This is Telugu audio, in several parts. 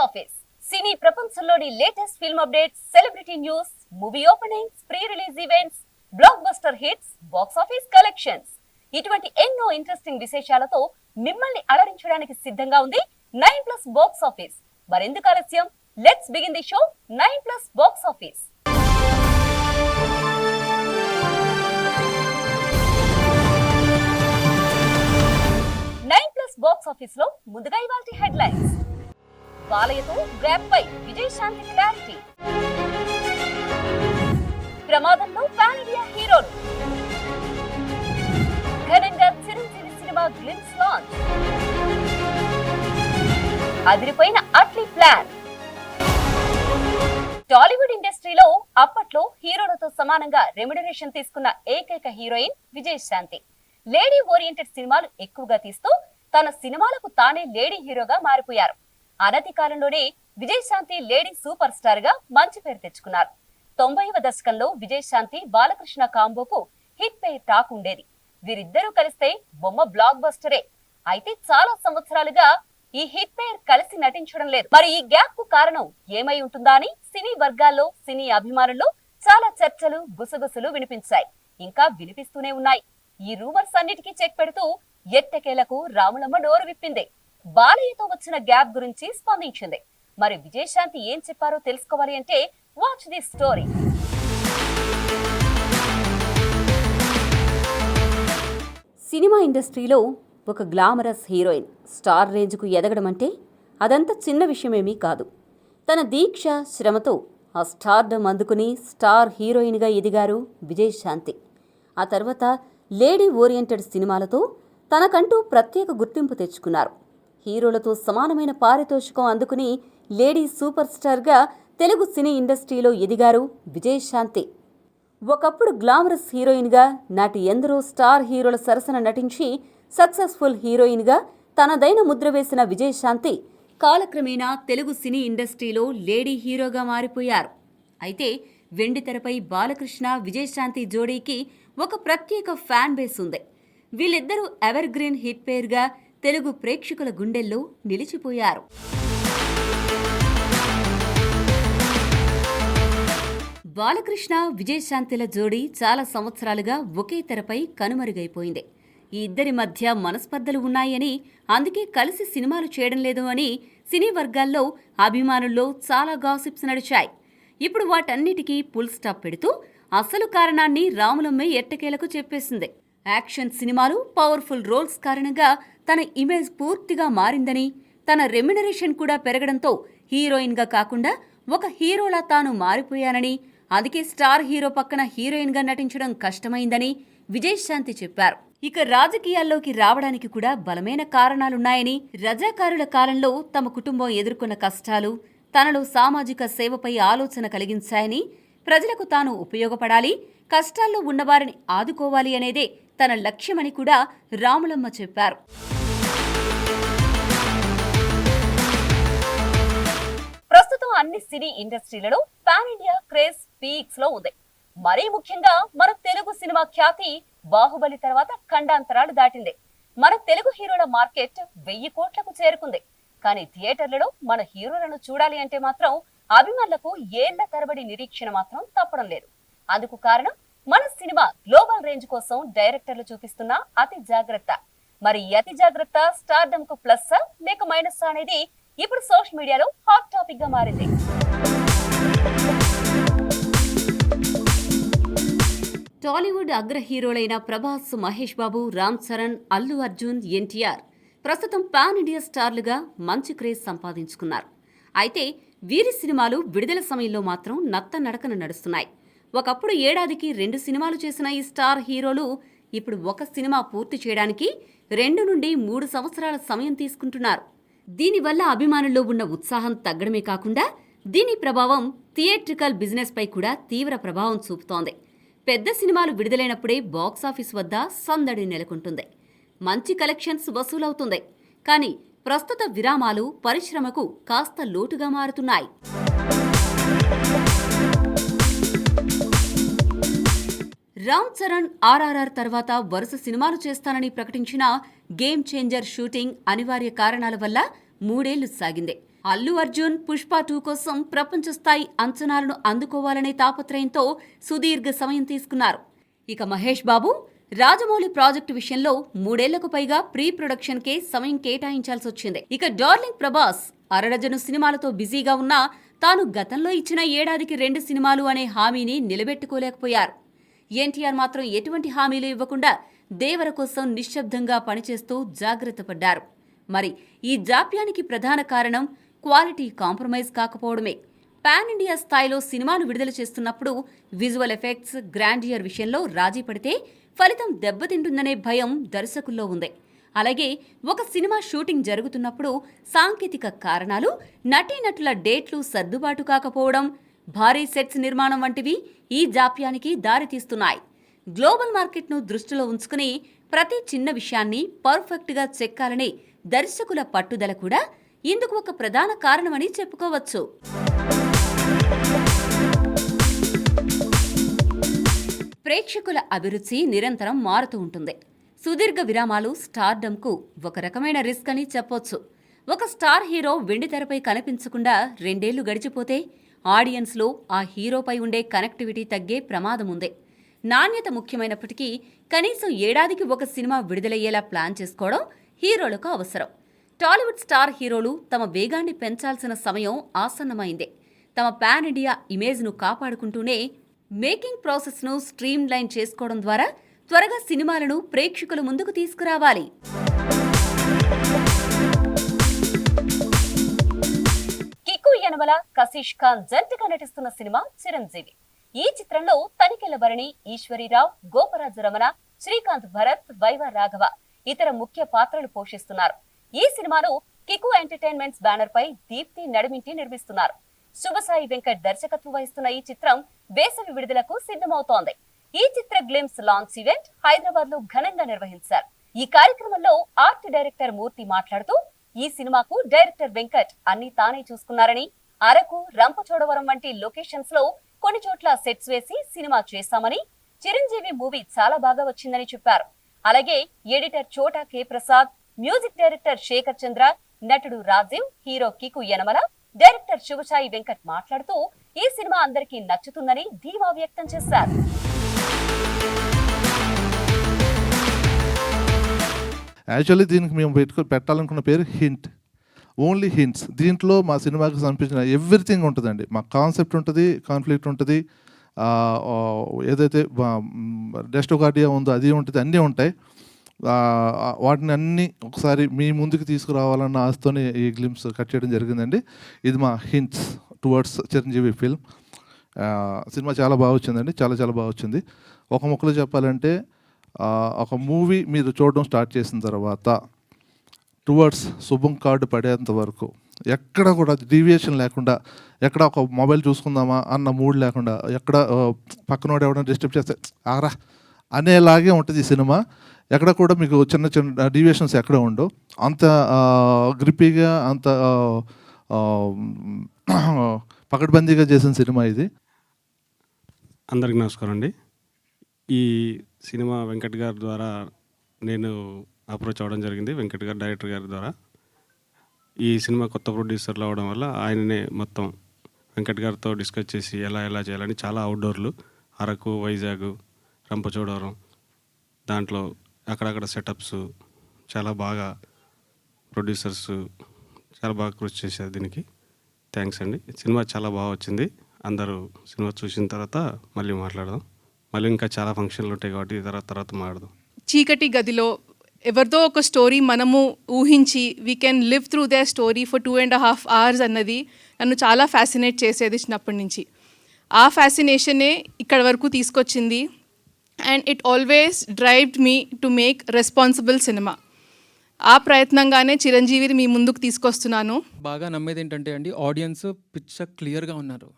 ఆఫీస్ సినీ ప్రపంచంలోని latest film updates, celebrity news, movie openings, pre release events, block buster hits, box office collections, ఇటువంటి ఎన్నో ఇంట్రెస్టింగ్ విశేషాలతో మిమ్మల్ని అలరించడానికి సిద్ధంగా ఉంది 9+ బాక్స్ ఆఫీస్. మరెందుకు ఆలస్యం? Let's begin the show 9+ box office. Box office లో ముందుగా ఇవాల్టి హెడ్లైన్స్. బాలయ్యతో గ్రాప్ పై విజయశాంతి క్లారిటీ. ప్రమాదంలో పాన్ ఇండియా హీరోలు. ఘనంగా చిరంజీవి సినిమా గ్లిమ్స్ లాంచ్. అదిరిపోయిన అట్లీ ప్లాన్. టాలీవుడ్ ఇండస్ట్రీలో అప్పట్లో హీరోలతో సమానంగా రెమ్యునరేషన్ తీసుకున్న ఏకైక హీరోయిన్ విజయశాంతి. లేడీ ఓరియంటెడ్ సినిమాలు ఎక్కువగా తీస్తూ తన సినిమాలకు తానే లేడీ హీరోగా మారిపోయారు. అనతి కాలంలోనే విజయశాంతి లేడీ సూపర్ స్టార్ గా మంచి పేరు తెచ్చుకున్నారు. 90వ దశకంలో విజయశాంతి బాలకృష్ణ కాంబోకు హిట్ పే టాక్ ఉండేది. వీరిద్దరూ కలిస్తే బొమ్మ బ్లాక్ బస్టరే. అయితే చాలా సంవత్సరాలుగా ఈ హిట్ పేర్ కలిసి నటించడం లేదు. మరి ఈ గ్యాప్ కు కారణం ఏమై ఉంటుందా అని సినీ వర్గాల్లో, సినీ అభిమానుల్లో చాలా చర్చలు, గుసగుసలు వినిపించాయి, ఇంకా వినిపిస్తూనే ఉన్నాయి. ఈ రూమర్స్ అన్నిటికీ చెక్ పెడుతూ ఎట్టకేలకు రాములమ్మ నోరు విప్పింది. బాలయ్యతో వచ్చిన గ్యాప్ గురించి స్పందించింది. మరి విజయశాంతి ఏం చెప్పారో తెలుసుకోవాలి అంటే వాచ్ ది స్టోరీ. సినిమా ఇండస్ట్రీలో ఒక గ్లామరస్ హీరోయిన్ స్టార్ రేంజ్కు ఎదగడం అంటే అదంత చిన్న విషయమేమీ కాదు. తన దీక్ష, శ్రమతో ఆ స్టార్డమ్ అందుకుని స్టార్ హీరోయిన్గా ఎదిగారు విజయశాంతి. ఆ తర్వాత లేడీ ఓరియంటెడ్ సినిమాలతో తనకంటూ ప్రత్యేక గుర్తింపు తెచ్చుకున్నారు. హీరోలతో సమానమైన పారితోషికం అందుకుని లేడీ సూపర్ స్టార్గా తెలుగు సినీ ఇండస్ట్రీలో ఎదిగారు విజయశాంతి. ఒకప్పుడు గ్లామరస్ హీరోయిన్గా నాటి ఎందరో స్టార్ హీరోల సరసన నటించి సక్సెస్ఫుల్ హీరోయిన్గా తనదైన ముద్ర వేసిన విజయశాంతి కాలక్రమేణా తెలుగు సినీ ఇండస్ట్రీలో లేడీ హీరోగా మారిపోయారు. అయితే వెండితెరపై బాలకృష్ణ, విజయశాంతి జోడీకి ఒక ప్రత్యేక ఫ్యాన్ బేస్ ఉంది. వీళ్ళిద్దరూ ఎవర్ గ్రీన్ హిట్ పేర్గా తెలుగు ప్రేక్షకుల గుండెల్లో నిలిచిపోయారు. బాలకృష్ణ, విజయశాంతిల జోడీ చాలా సంవత్సరాలుగా ఒకే తెరపై కనుమరుగైపోయింది. ఈ ఇద్దరి మధ్య మనస్పర్ధలు ఉన్నాయని, అందుకే కలిసి సినిమాలు చేయడం లేదు అని సినీ వర్గాల్లో, అభిమానుల్లో చాలా గాసిప్స్ నడిచాయి. ఇప్పుడు వాటన్నిటికీ ఫుల్ స్టాప్ పెడుతూ అసలు కారణాన్ని రాములమ్మే ఎట్టకేలకు చెప్పేసింది. యాక్షన్ సినిమాలు, పవర్ఫుల్ రోల్స్ కారణంగా తన ఇమేజ్ పూర్తిగా మారిందని, తన రెమ్యునరేషన్ కూడా పెరగడంతో హీరోయిన్గా కాకుండా ఒక హీరోలా తాను మారిపోయానని, అందుకే స్టార్ హీరో పక్కన హీరోయిన్గా నటించడం కష్టమైందని విజయశాంతి చెప్పారు. ఇక రాజకీయాల్లోకి రావడానికి కూడా బలమైన కారణాలున్నాయని, రజాకారుల కాలంలో తమ కుటుంబం ఎదుర్కొన్న కష్టాలు తనలో సామాజిక సేవపై ఆలోచన కలిగించాయని, ప్రజలకు తాను ఉపయోగపడాలి, కష్టాల్లో ఉన్నవారిని ఆదుకోవాలి అనేదే తన లక్ష్యమని కూడా రాములమ్మ చెప్పారు. ప్రస్తుతం అన్ని సినీ ఇండస్ట్రీలలో పాన్ ఇండియా క్రేజ్ పీక్స్ లో ఉంది. మరీ ముఖ్యంగా మన తెలుగు సినిమా ఖ్యాతి బాహుబలి తర్వాత ఖండాంతరాలు దాటింది. మన తెలుగు హీరోల మార్కెట్ 1000 కోట్లకు చేరుకుంది. కానీ థియేటర్లలో మన హీరోలను చూడాలి అంటే మాత్రం అభిమానులకు ఏళ్ల తరబడి నిరీక్షణ మాత్రం తప్పడం లేదు. అందుకు కారణం మన సినిమా గ్లోబల్ రేంజ్ కోసం డైరెక్టర్లు చూపిస్తున్న అతి జాగ్రత్త. మరి ఈ అతి జాగ్రత్త స్టార్డమ్ కు ప్లస్ లేక మైనస్ అనేది ఇప్పుడు సోషల్ మీడియాలో హాట్ టాపిక్ గా మారింది. టాలీవుడ్ అగ్ర హీరోలైన ప్రభాస్, మహేష్ బాబు, రామ్ చరణ్, అల్లు అర్జున్, ఎన్టీఆర్ ప్రస్తుతం పాన్ ఇండియా స్టార్లుగా మంచి క్రేజ్ సంపాదించుకున్నారు. అయితే వీరి సినిమాలు విడుదల సమయంలో మాత్రం నత్తనడకన నడుస్తున్నాయి. ఒకప్పుడు ఏడాదికి 2 సినిమాలు చేసిన ఈ స్టార్ హీరోలు ఇప్పుడు ఒక సినిమా పూర్తి చేయడానికి 2 నుండి 3 సంవత్సరాల సమయం తీసుకుంటున్నారు. దీనివల్ల అభిమానుల్లో ఉన్న ఉత్సాహం తగ్గడమే కాకుండా దీని ప్రభావం థియేట్రికల్ బిజినెస్ పై కూడా తీవ్ర ప్రభావం చూపుతోంది. పెద్ద సినిమాలు విడుదలైనప్పుడే బాక్సాఫీస్ వద్ద సందడి నెలకొంటుంది, మంచి కలెక్షన్స్ వసూలవుతుంది. కానీ ప్రస్తుత విరామాలు పరిశ్రమకు కాస్త లోటుగా మారుతున్నాయి. రామ్ చరణ్ ఆర్ఆర్ఆర్ తర్వాత వరుస సినిమాలు చేస్తానని ప్రకటించిన గేమ్ చేంజర్ షూటింగ్ అనివార్య కారణాల వల్ల 3 ఏళ్లు సాగింది. అల్లు అర్జున్ పుష్ప 2 కోసం ప్రపంచ స్థాయి అంచనాలను అందుకోవాలనే తాపత్రయంతో సుదీర్ఘ సమయం తీసుకున్నారు. ఇక మహేష్ బాబు రాజమౌళి ప్రాజెక్టు విషయంలో 3 ఏళ్లకు పైగా ప్రీ ప్రొడక్షన్ కే సమయం కేటాయించాల్సి వచ్చింది. ఇక డార్లింగ్ ప్రభాస్ అరడజను సినిమాలతో బిజీగా ఉన్నా తాను గతంలో ఇచ్చిన ఏడాదికి 2 సినిమాలు అనే హామీని నిలబెట్టుకోలేకపోయారు. ఎన్టీఆర్ మాత్రం ఎటువంటి హామీలు ఇవ్వకుండా దేవర కోసం నిశ్శబ్దంగా పనిచేస్తూ జాగ్రత్త పడ్డారు. మరి ఈ జాప్యానికి ప్రధాన కారణం క్వాలిటీ కాంప్రమైజ్ కాకపోవడమే. పాన్ ఇండియా స్థాయిలో సినిమాను విడుదల చేస్తున్నప్పుడు విజువల్ ఎఫెక్ట్స్, గ్రాండియర్ విషయంలో రాజీ పడితే ఫలితం దెబ్బతింటుందనే భయం దర్శకుల్లో ఉంది. అలాగే ఒక సినిమా షూటింగ్ జరుగుతున్నప్పుడు సాంకేతిక కారణాలు, నటీనటుల డేట్లు సర్దుబాటు కాకపోవడం, భారీ సెట్స్ నిర్మాణం వంటివి ఈ జాప్యానికి దారితీస్తున్నాయి. గ్లోబల్ మార్కెట్ను దృష్టిలో ఉంచుకుని ప్రతి చిన్న విషయాన్ని పర్ఫెక్ట్గా చెక్కాలనే దర్శకుల పట్టుదల కూడా ఇందుకు ఒక ప్రధాన కారణమని చెప్పుకోవచ్చు. ప్రేక్షకుల అభిరుచి నిరంతరం మారుతూ ఉంటుంది. సుదీర్ఘ విరామాలు స్టార్డమ్కు ఒక రకమైన రిస్క్ అని చెప్పొచ్చు. ఒక స్టార్ హీరో వెండితెరపై కనిపించకుండా 2 ఏళ్లు గడిచిపోతే ఆడియన్స్లో ఆ హీరోపై ఉండే కనెక్టివిటీ తగ్గే ప్రమాదం ఉంది. నాణ్యత ముఖ్యమైనప్పటికీ కనీసం ఏడాదికి ఒక సినిమా విడుదలయ్యేలా ప్లాన్ చేసుకోవడం హీరోలకు అవసరం. టాలీవుడ్ స్టార్ హీరోలు తమ వేగాన్ని పెంచాల్సిన సమయం ఆసన్నమైంది. తమ పాన్ ఇండియా ఇమేజ్ను కాపాడుకుంటూనే మేకింగ్ ప్రాసెస్ను స్ట్రీమ్ లైన్ చేసుకోవడం ద్వారా త్వరగా సినిమాలను ప్రేక్షకుల ముందుకు తీసుకురావాలి. కిక్కు యనమల, కశీష్ ఖాన్ జంటగా నటిస్తున్న సినిమా చిరంజీవి. ఈ చిత్రంలో తనికెళ్ల భరణి, ఈశ్వరీరావు, గోపరాజు రమణ, శ్రీకాంత్ భరత్, వైవ రాఘవ ఇతర ముఖ్య పాత్రలు పోషిస్తున్నారు. ఈ సినిమాను కిక్కు ఎంటర్టైన్మెంట్స్ బ్యానర్ పై దీప్తి నడిమింటి నిర్మిస్తున్నారు. శుభసాయి వెంకట్ దర్శకత్వం వహిస్తున్న ఈ చిత్రం వేసవి విడుదలకు సిద్ధమవుతోంది. ఈ చిత్ర గ్లిమ్స్ లాంచ్ ఈవెంట్ హైదరాబాద్ లో ఘనంగా నిర్వహించారు. ఈ కార్యక్రమంలో ఆర్ట్ డైరెక్టర్ మూర్తి మాట్లాడుతూ ఈ సినిమాకు డైరెక్టర్ వెంకట్ అన్ని తానే చూసుకున్నారని, అరకు, రంపచోడవరం వంటి లొకేషన్స్ లో కొన్ని చోట్ల సెట్స్ వేసి సినిమా చేశామని, చిరంజీవి మూవీ చాలా బాగా వచ్చిందని చెప్పారు. అలాగే editor Chota K Prasad, music director Shekhar Chandra, నటుడు రాజీవ్, హీరో కికు యనమల, డైరెక్టర్ శుభసాయి వెంకట్ మాట్లాడుతూ ఈ సినిమా అందరికీ నచ్చుతుందని ధీమా వ్యక్తం చేశారు. యాక్చువల్లీ దీనికి మేము పెట్టాలనుకున్న పేరు హింట్, ఓన్లీ హింట్స్. దీంట్లో మా సినిమాకి సంబంధించిన ఎవ్రీథింగ్ ఉంటుందండి. మా కాన్సెప్ట్ ఉంటుంది, కాన్ఫ్లిక్ట్ ఉంటుంది, ఏదైతే డెస్టోకార్డియా ఉందో అది ఉంటుంది, అన్నీ ఉంటాయి. వాటిని అన్నీ ఒకసారి మీ ముందుకు తీసుకురావాలన్న ఆశతోనే ఈ గ్లిమ్స్ కట్ చేయడం జరిగిందండి. ఇది మా hints towards Chiranjeevi film. Cinema చాలా బాగా వచ్చిందండి, చాలా చాలా బాగా వచ్చింది. ఒక ముక్కలో చెప్పాలంటే ఒక మూవీ మీరు చూడడం స్టార్ట్ చేసిన తర్వాత టువర్డ్స్ శుభం కార్డు పడేంత వరకు ఎక్కడ కూడా డీవియేషన్ లేకుండా, ఎక్కడ ఒక మొబైల్ చూసుకుందామా అన్న మూడ్ లేకుండా, ఎక్కడ పక్కనోడు ఎవరైనా డిస్టర్బ్ చేస్తే ఆరా అనేలాగే ఉంటుంది ఈ సినిమా. ఎక్కడ కూడా మీకు చిన్న చిన్న డీవియేషన్స్ ఎక్కడ ఉండవు. అంత గ్రిప్పీగా, అంత పకడ్బందీగా చేసిన సినిమా ఇది. అందరికీ నమస్కారం అండి. ఈ సినిమా వెంకట్ గారి ద్వారా నేను అప్రోచ్ అవ్వడం జరిగింది. వెంకట్ గారు డైరెక్టర్ గారి ద్వారా. ఈ సినిమా కొత్త ప్రొడ్యూసర్లు అవ్వడం వల్ల ఆయననే మొత్తం వెంకట్ గారితో డిస్కస్ చేసి ఎలా చేయాలని చాలా అవుట్డోర్లు, అరకు, వైజాగ్, రంపచోడవరం, దాంట్లో అక్కడక్కడ సెటప్స్ చాలా బాగా ప్రొడ్యూసర్స్ చాలా బాగా కృషి చేశారు. దీనికి థ్యాంక్స్ అండి. సినిమా చాలా బాగా వచ్చింది. అందరూ సినిమా చూసిన తర్వాత మళ్ళీ మాట్లాడదాం. మళ్ళీ ఇంకా చాలా ఫంక్షన్లు ఉంటాయి కాబట్టి తర్వాత మాట్లాడదాం. చీకటి గదిలో ఎవరిదో ఒక స్టోరీ మనము ఊహించి we can live through their story for 2.5 hours అన్నది నన్ను చాలా ఫ్యాసినేట్ చేసేది చిన్నప్పటి నుంచి. ఆ ఫ్యాసినేషనే ఇక్కడ వరకు తీసుకొచ్చింది. And it always drived me to make responsible cinema. ఆ ప్రయత్నంగానే చిరంజీవిని మీ ముందుకు తీసుకొస్తున్నాను. బాగా నమ్మేది ఏంటంటే అండి, ఆడియన్స్ పిక్చర్ క్లియర్గా ఉన్నారు.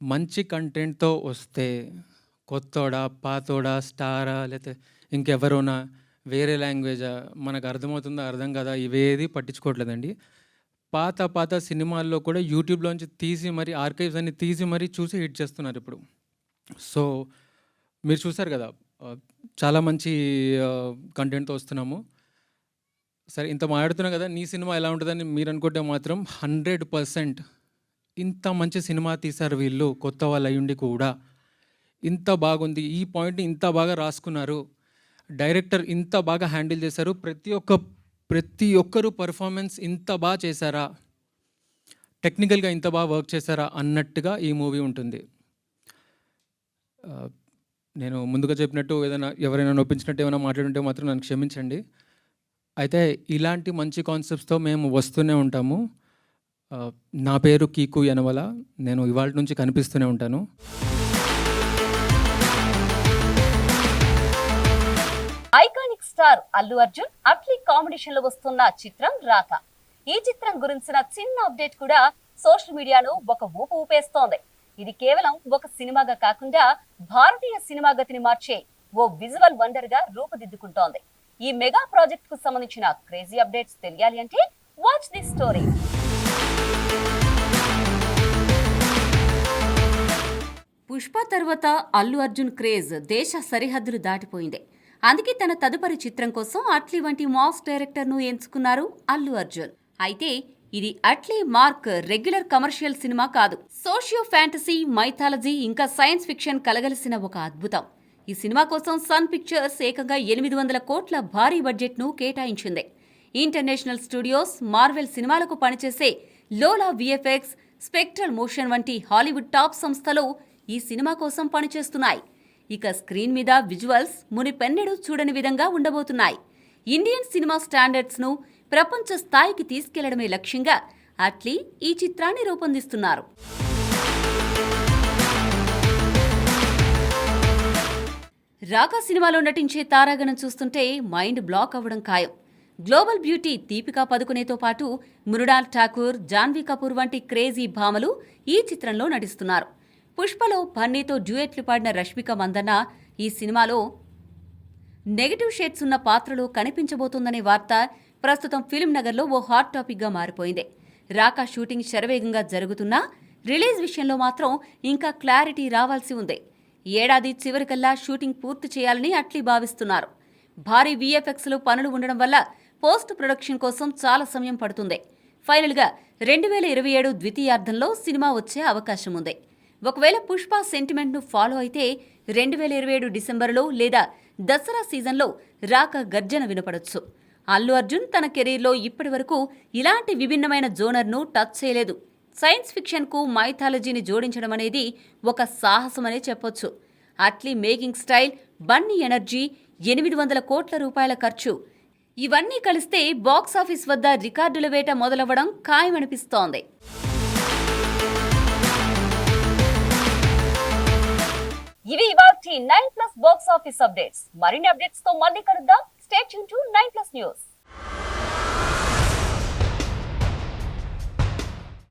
మంచి కంటెంట్తో వస్తే కొత్తోడా, పాతోడా, స్టారా, లేకపోతే ఇంకెవరోనా, వేరే లాంగ్వేజా, మనకు అర్థమవుతుందా అర్థం కదా, ఇవేది పట్టించుకోవట్లేదండి. పాత సినిమాల్లో కూడా యూట్యూబ్లోంచి తీసి మరి ఆర్కైవ్స్ అన్ని తీసి మరీ చూసి హిట్ చేస్తున్నారు ఇప్పుడు. సో మీరు చూసారు కదా, చాలా మంచి కంటెంట్తో వస్తున్నాము. సరే ఇంత మాట్లాడుతున్నా కదా, నీ సినిమా ఎలా ఉంటుందని మీరు అనుకుంటే మాత్రం 100% ఇంత మంచి సినిమా తీశారు వీళ్ళు, కొత్త వాళ్ళు అయ్యుండి కూడా ఇంత బాగుంది, ఈ పాయింట్ని ఇంత బాగా రాసుకున్నారు, డైరెక్టర్ ఇంత బాగా హ్యాండిల్ చేశారు, ప్రతి ఒక్కరు పర్ఫార్మెన్స్ ఇంత బాగా చేశారా, టెక్నికల్గా ఇంత బాగా వర్క్ చేశారా అన్నట్టుగా ఈ మూవీ ఉంటుంది. నేను ముందుగా చెప్పినట్టు ఎవరైనా నొప్పించినట్టు ఏమైనా మాట్లాడుంటే మాత్రం నన్ను క్షమించండి. అయితే ఇలాంటి మంచి కాన్సెప్ట్స్తో మేము వస్తూనే ఉంటాము. నా పేరు కీకు యనమల, నేను ఇవాళ నుంచి కనిపిస్తూనే ఉంటాను. Iconic star Allu Arjun Atlee combination లో వస్తున్న చిత్రం రాక. ఈ చిత్రం గురించిన చిన్న అప్డేట్ కూడా సోషల్ మీడియాలో ఒక ఊపు ఊపేస్తోంది. ఇది కేవలం ఒక సినిమాగా కాకుండా భారతీయ సినిమా గతిని మార్చే ఓ విజువల్ వండర్ గా రూపుదిద్దుకుంటోంది. ఈ మెగా ప్రాజెక్ట్ కు సంబంధించిన క్రేజీ అప్డేట్స్ తెలియాలి అంటే వాచ్ దిస్ స్టోరీ. పుష్ప తర్వాత అల్లు అర్జున్ క్రేజ్ దేశ సరిహద్దులు దాటిపోయింది. అందుకే తన తదుపరి చిత్రం కోసం అట్లీ వంటి మాస్ డైరెక్టర్ను ఎంచుకున్నారు అల్లు అర్జున్. అయితే ఇది Atlee mark regular commercial cinema కాదు. సోషియో ఫ్యాంటసీ, మైథాలజీ ఇంకా సైన్స్ ఫిక్షన్ కలగలిసిన ఒక అద్భుతం. ఈ సినిమా కోసం సన్ పిక్చర్స్ ఏకంగా 800 కోట్ల భారీ బడ్జెట్ను కేటాయించింది. ఇంటర్నేషనల్ స్టూడియోస్, మార్వెల్ సినిమాలకు పనిచేసే లోలా విఎఫ్ఎక్స్, స్పెక్ట్రల్ మోషన్ వంటి హాలీవుడ్ టాప్ సంస్థలు ఈ సినిమా కోసం పనిచేస్తున్నాయి. ఇక స్క్రీన్ మీద విజువల్స్ మునిపెన్నడూ చూడని విధంగా ఉండబోతున్నాయి. ఇండియన్ సినిమా స్టాండర్డ్స్ను ప్రపంచ స్థాయికి తీసుకెళ్లడమే లక్ష్యంగా అట్లీ ఈ చిత్రాన్ని రూపొందిస్తున్నారు. రాకా సినిమాలో నటించే తారాగణం చూస్తుంటే మైండ్ బ్లాక్ అవ్వడం ఖాయం. గ్లోబల్ బ్యూటీ దీపికా పదుకునేతో పాటు మృణాల్ ఠాకూర్, జాన్వీ కపూర్ వంటి క్రేజీ భామలు ఈ చిత్రంలో నటిస్తున్నారు. పుష్పలో బన్నీతో డ్యూయెట్లు పాడిన రష్మిక మందన్న ఈ సినిమాలో నెగటివ్ షేడ్స్ ఉన్న పాత్రలో కనిపించబోతోందనే వార్త ప్రస్తుతం ఫిల్మ్ నగర్లో ఓ హాట్ టాపిక్గా మారిపోయింది. రాకా షూటింగ్ శరవేగంగా జరుగుతున్నా రిలీజ్ విషయంలో మాత్రం ఇంకా క్లారిటీ రావాల్సి ఉంది. ఏడాది చివరికల్లా షూటింగ్ పూర్తి చేయాలని అట్లీ భావిస్తున్నారు. భారీ విఎఫ్ఎక్స్లు పనులు ఉండడం వల్ల పోస్ట్ ప్రొడక్షన్ కోసం చాలా సమయం పడుతుంది. ఫైనల్గా 2027 ద్వితీయార్థంలో సినిమా వచ్చే అవకాశం ఉంది. ఒకవేళ పుష్ప సెంటిమెంట్ను ఫాలో అయితే 2027 డిసెంబర్లో లేదా దసరా సీజన్లో రాక గర్జన వినపడొచ్చు. అల్లు అర్జున్ తన కెరీర్లో ఇప్పటి వరకు ఇలాంటి విభిన్నమైన జోనర్ను టచ్ చేయలేదు. సైన్స్ ఫిక్షన్కు మైథాలజీని జోడించడం అనేది ఒక సాహసమనే చెప్పొచ్చు. Atlee making style, Bunny energy, 800 కోట్ల రూపాయల ఖర్చు ఇవన్నీ కలిస్తే బాక్సాఫీస్ వద్ద రికార్డుల వేట మొదలవ్వడం ఖాయమనిపిస్తోంది. ఇవి ఇవాల్టి 9+ బాక్స్ ఆఫీస్ అప్డేట్స్. మరిన్ని అప్డేట్స్ తో మళ్ళీ కలుద్దాం. Stay tune to 9+ news.